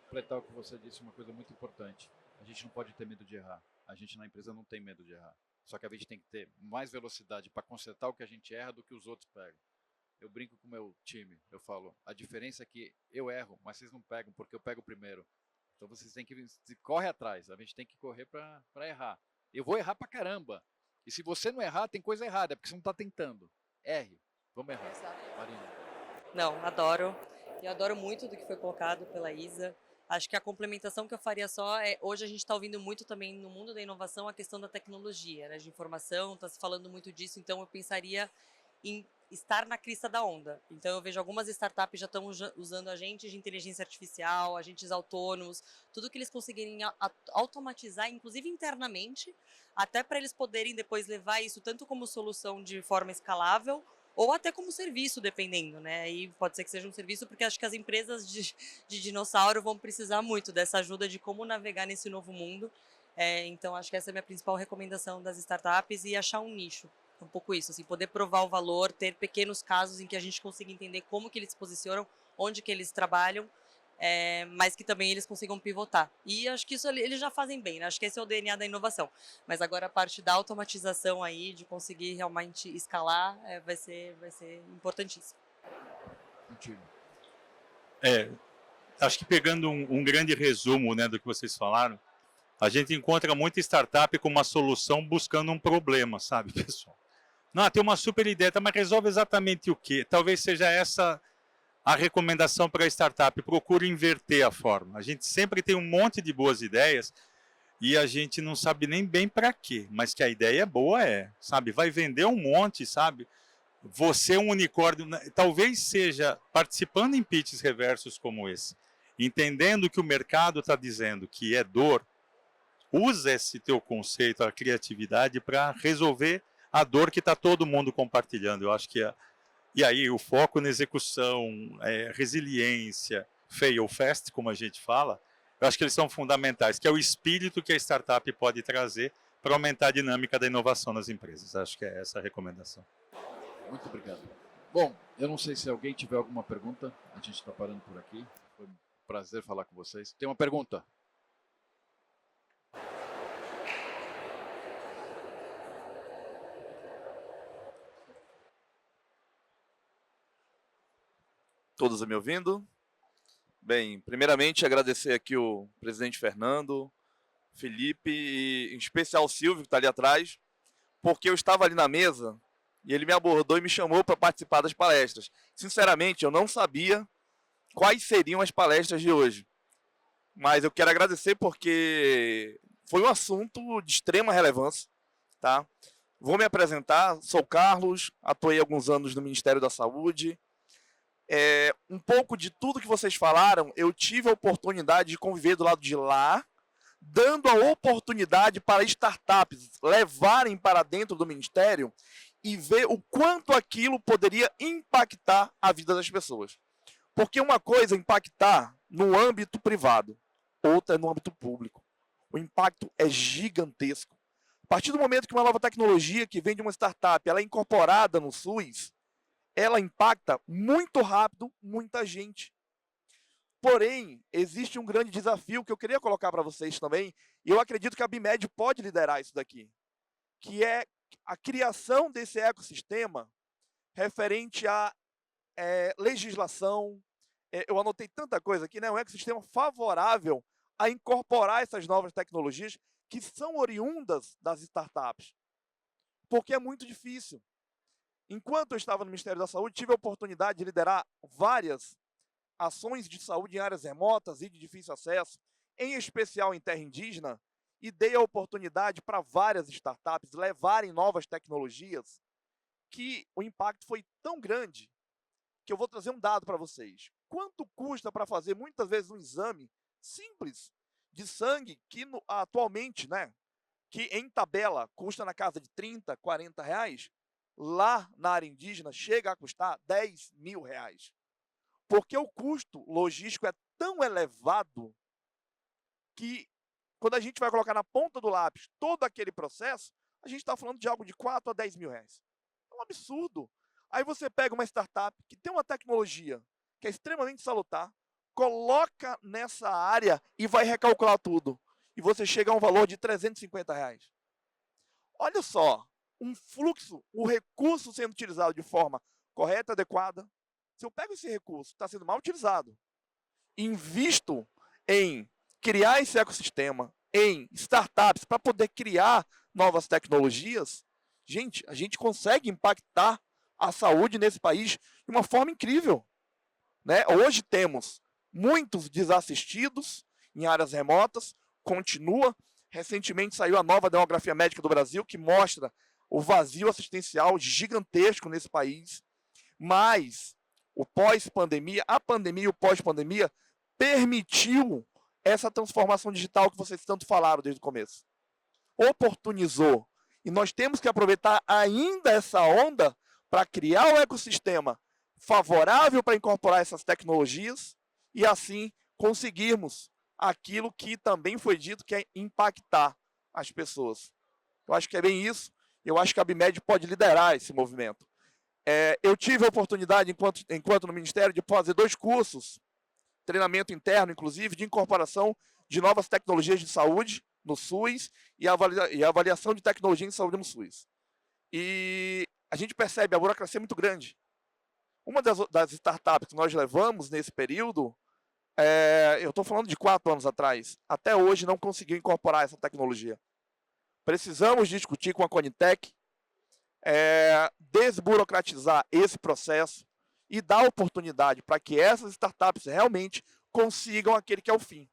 Completar o que você disse, uma coisa muito importante. A gente não pode ter medo de errar. A gente na empresa não tem medo de errar. Só que a gente tem que ter mais velocidade para consertar o que a gente erra do que os outros pegam. Eu brinco com o meu time, eu falo, a diferença é que eu erro, mas vocês não pegam porque eu pego primeiro. Então vocês têm que corre atrás, a gente tem que correr para errar. Eu vou errar para caramba. E se você não errar, tem coisa errada, porque você não está tentando. Erre, vamos errar. Marina. Não, adoro. E adoro muito do que foi colocado pela Isa. Acho que a complementação que eu faria só é, hoje a gente está ouvindo muito também no mundo da inovação a questão da tecnologia, né, de informação, está se falando muito disso, então eu pensaria em estar na crista da onda. Então eu vejo algumas startups já estão usando agentes de inteligência artificial, agentes autônomos, tudo que eles conseguirem automatizar, inclusive internamente, até para eles poderem depois levar isso tanto como solução de forma escalável, ou até como serviço, dependendo, né? E pode ser que seja um serviço, porque acho que as empresas de dinossauro vão precisar muito dessa ajuda de como navegar nesse novo mundo. Então, acho que essa é a minha principal recomendação das startups e achar um nicho. Um pouco isso, assim, poder provar o valor, ter pequenos casos em que a gente consiga entender como que eles se posicionam, onde que eles trabalham, mas que também eles consigam pivotar. E acho que isso eles já fazem bem, né? Acho que esse é o DNA da inovação. Mas agora a parte da automatização aí, de conseguir realmente escalar, vai ser importantíssimo. Contigo. Acho que pegando um grande resumo, né, do que vocês falaram, a gente encontra muita startup com uma solução buscando um problema, sabe, pessoal? Não, tem uma super ideia, mas resolve exatamente o quê? Talvez seja essa a recomendação para a startup. Procure inverter a forma. A gente sempre tem um monte de boas ideias e a gente não sabe nem bem para quê, mas que a ideia é boa, sabe? Vai vender um monte, sabe? Você é um unicórnio, talvez seja participando em pitches reversos como esse, entendendo que o mercado está dizendo que é dor, usa esse teu conceito, a criatividade, para resolver a dor que está todo mundo compartilhando. Eu acho que e aí o foco na execução, resiliência, fail fast, como a gente fala, eu acho que eles são fundamentais, que é o espírito que a startup pode trazer para aumentar a dinâmica da inovação nas empresas. Acho que é essa a recomendação. Muito obrigado. Bom, eu não sei se alguém tiver alguma pergunta, a gente está parando por aqui. Foi um prazer falar com vocês. Tem uma pergunta? Todos me ouvindo? Bem, primeiramente agradecer aqui o presidente Fernando, Felipe e em especial o Silvio, que está ali atrás, porque eu estava ali na mesa e ele me abordou e me chamou para participar das palestras. Sinceramente, eu não sabia quais seriam as palestras de hoje, mas eu quero agradecer porque foi um assunto de extrema relevância, tá? Vou me apresentar, sou Carlos, atuei alguns anos no Ministério da Saúde. Um pouco de tudo que vocês falaram, eu tive a oportunidade de conviver do lado de lá, dando a oportunidade para startups levarem para dentro do Ministério e ver o quanto aquilo poderia impactar a vida das pessoas. Porque uma coisa é impactar no âmbito privado, outra é no âmbito público. O impacto é gigantesco. A partir do momento que uma nova tecnologia que vem de uma startup ela é incorporada no SUS, ela impacta muito rápido muita gente. Porém, existe um grande desafio que eu queria colocar para vocês também, e eu acredito que a BIMED pode liderar isso daqui, que é a criação desse ecossistema referente à legislação. Eu anotei tanta coisa aqui, né? Um ecossistema favorável a incorporar essas novas tecnologias que são oriundas das startups, porque é muito difícil. Enquanto eu estava no Ministério da Saúde, tive a oportunidade de liderar várias ações de saúde em áreas remotas e de difícil acesso, em especial em terra indígena, e dei a oportunidade para várias startups levarem novas tecnologias, que o impacto foi tão grande que eu vou trazer um dado para vocês. Quanto custa para fazer, muitas vezes, um exame simples de sangue que atualmente, né, que em tabela custa na casa de 30, 40 reais, lá na área indígena chega a custar 10 mil reais. Porque o custo logístico é tão elevado que, quando a gente vai colocar na ponta do lápis todo aquele processo, a gente está falando de algo de 4 a 10 mil reais. É um absurdo. Aí você pega uma startup que tem uma tecnologia que é extremamente salutar, coloca nessa área e vai recalcular tudo. E você chega a um valor de 350 reais. Olha só, um fluxo, o recurso sendo utilizado de forma correta, adequada. Se eu pego esse recurso, está sendo mal utilizado, invisto em criar esse ecossistema, em startups, para poder criar novas tecnologias, gente, a gente consegue impactar a saúde nesse país de uma forma incrível. Né? Hoje temos muitos desassistidos em áreas remotas, continua. Recentemente saiu a nova demografia médica do Brasil, que mostra o vazio assistencial gigantesco nesse país. Mas o pós-pandemia, a pandemia e o pós-pandemia permitiu essa transformação digital que vocês tanto falaram desde o começo. Oportunizou. E nós temos que aproveitar ainda essa onda para criar o ecossistema favorável para incorporar essas tecnologias e assim conseguirmos aquilo que também foi dito, que é impactar as pessoas. Eu acho que é bem isso. Eu acho que a Abimed pode liderar esse movimento. Eu tive a oportunidade, enquanto no Ministério, de fazer 2 cursos, treinamento interno, inclusive, de incorporação de novas tecnologias de saúde no SUS e avaliação de tecnologia em saúde no SUS. E a gente percebe a burocracia é muito grande. Uma das startups que nós levamos nesse período, eu estou falando de 4 anos atrás, até hoje não conseguiu incorporar essa tecnologia. Precisamos discutir com a Conitec, desburocratizar esse processo e dar oportunidade para que essas startups realmente consigam aquele que é o fim,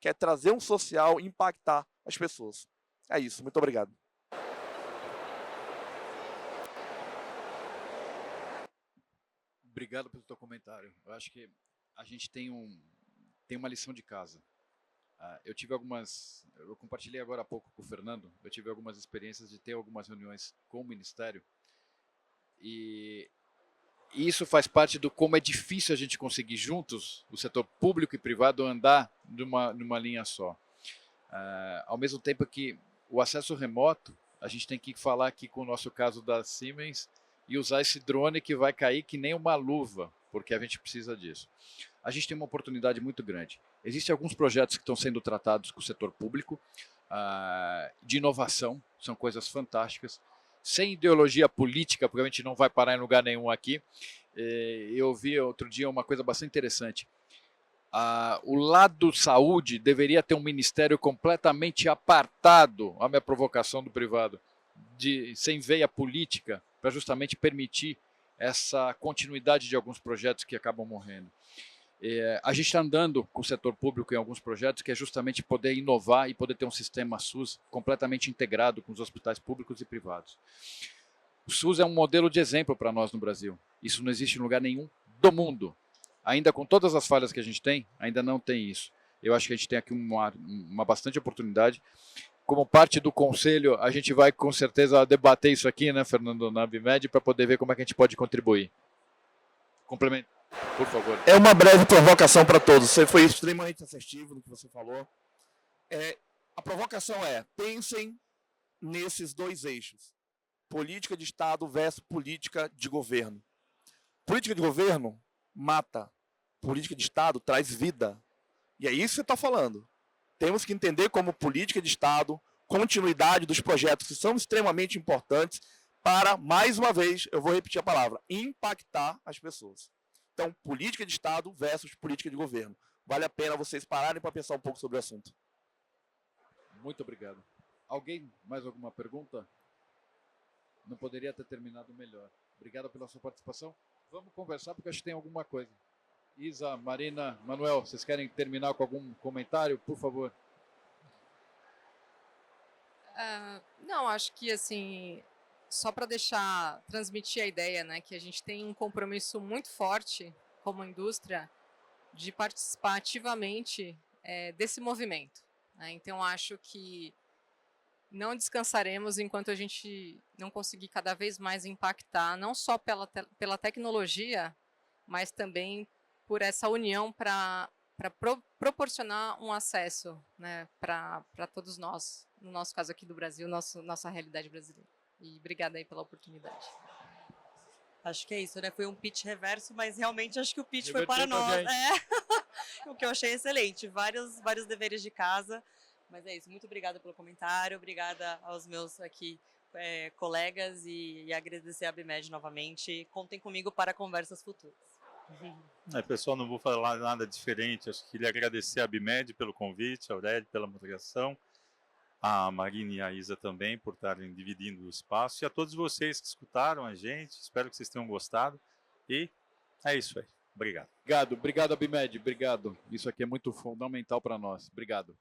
que é trazer um social e impactar as pessoas. É isso, muito obrigado. Obrigado pelo teu comentário. Eu acho que a gente tem uma lição de casa. Eu compartilhei agora há pouco com o Fernando, eu tive algumas experiências de ter algumas reuniões com o Ministério e isso faz parte do como é difícil a gente conseguir juntos, o setor público e privado, andar numa linha só. Ao mesmo tempo que o acesso remoto, a gente tem que falar aqui com o nosso caso da Siemens e usar esse drone que vai cair que nem uma luva, porque a gente precisa disso. A gente tem uma oportunidade muito grande. Existem alguns projetos que estão sendo tratados com o setor público, de inovação, são coisas fantásticas, sem ideologia política, porque a gente não vai parar em lugar nenhum aqui. Eu vi outro dia uma coisa bastante interessante. O lado saúde deveria ter um ministério completamente apartado, a minha provocação do privado, sem veia política, para justamente permitir essa continuidade de alguns projetos que acabam morrendo. A gente está andando com o setor público em alguns projetos que é justamente poder inovar e poder ter um sistema SUS completamente integrado com os hospitais públicos e privados. O SUS é um modelo de exemplo para nós no Brasil. Isso não existe em lugar nenhum do mundo. Ainda com todas as falhas que a gente tem, ainda não tem isso. Eu acho que a gente tem aqui uma bastante oportunidade. Como parte do conselho, a gente vai com certeza debater isso aqui, né, Fernando, na Abimed, para poder ver como é que a gente pode contribuir. Complemento, por favor. É uma breve provocação para todos. Você foi extremamente assertivo no que você falou. A provocação pensem nesses 2 eixos. Política de Estado versus política de governo. Política de governo mata. Política de Estado traz vida. E é isso que você está falando. Temos que entender como política de Estado, continuidade dos projetos que são extremamente importantes para, mais uma vez, eu vou repetir a palavra, impactar as pessoas. Então, política de Estado versus política de governo. Vale a pena vocês pararem para pensar um pouco sobre o assunto. Muito obrigado. Alguém, mais alguma pergunta? Não poderia ter terminado melhor. Obrigado pela sua participação. Vamos conversar porque acho que tem alguma coisa. Isa, Marina, Manuel, vocês querem terminar com algum comentário, por favor? Não, acho que assim, só para transmitir a ideia, né, que a gente tem um compromisso muito forte como indústria de participar ativamente desse movimento, né? Então acho que não descansaremos enquanto a gente não conseguir cada vez mais impactar, não só pela tecnologia, mas também por essa união para proporcionar um acesso, né, para todos nós, no nosso caso aqui do Brasil, nossa realidade brasileira. E obrigada aí pela oportunidade. Acho que é isso, né? Foi um pitch reverso, mas realmente acho que o pitch foi Divertiu para pra nós. gente. O que eu achei excelente. Vários deveres de casa. Mas é isso. Muito obrigada pelo comentário. Obrigada aos meus aqui colegas e agradecer a BIMED novamente. Contem comigo para conversas futuras. Pessoal, não vou falar nada diferente. Acho que queria agradecer a BIMED pelo convite, a Aurélio pela moderação, a Marina e a Isa também por estarem dividindo o espaço, e a todos vocês que escutaram a gente. Espero que vocês tenham gostado. E é isso aí. Obrigado. Obrigado, Abimed, obrigado. Isso aqui é muito fundamental para nós. Obrigado.